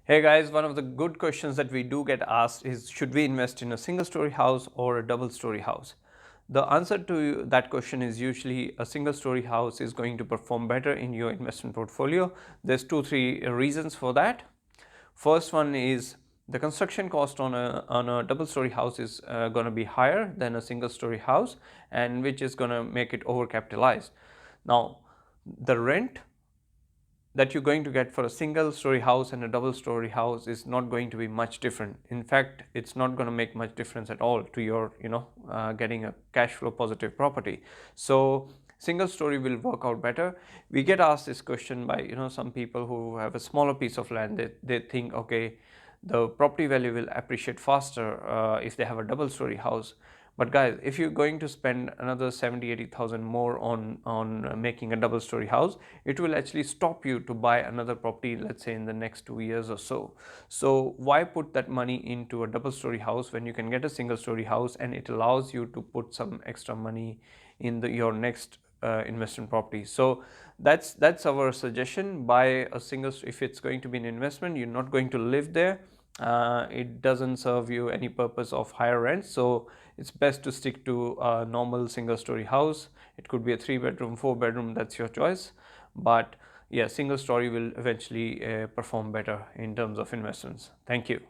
Hey guys, one of the good questions that we do get asked is, should we invest in a single story house or a double story house? The answer to that question is usually a single story house is going to perform better in your investment portfolio. There's three reasons for that. First one is the construction cost on a double story house is going to be higher than a single story house, and which is going to make it overcapitalized. Now, the rent that you're going to get for a single story house and a double story house is not going to be much different. In fact, it's not going to make much difference at all to your getting a cash flow positive property. So single story will work out better. We get asked this question by some people who have a smaller piece of land. They think, okay, the property value will appreciate faster if they have a double story house. But guys, if you're going to spend another 70,000-80,000 more on making a double story house, it will actually stop you to buy another property, let's say in the next 2 years or so. So why put that money into a double story house when you can get a single story house, and it allows you to put some extra money in your next investment property. So that's our suggestion. Buy a single, if it's going to be an investment, you're not going to live there. It doesn't serve you any purpose of higher rent, so it's best to stick to a normal single story house. It could be a 3-bedroom, 4-bedroom, that's your choice. But yeah, single story will eventually perform better in terms of investments. Thank you.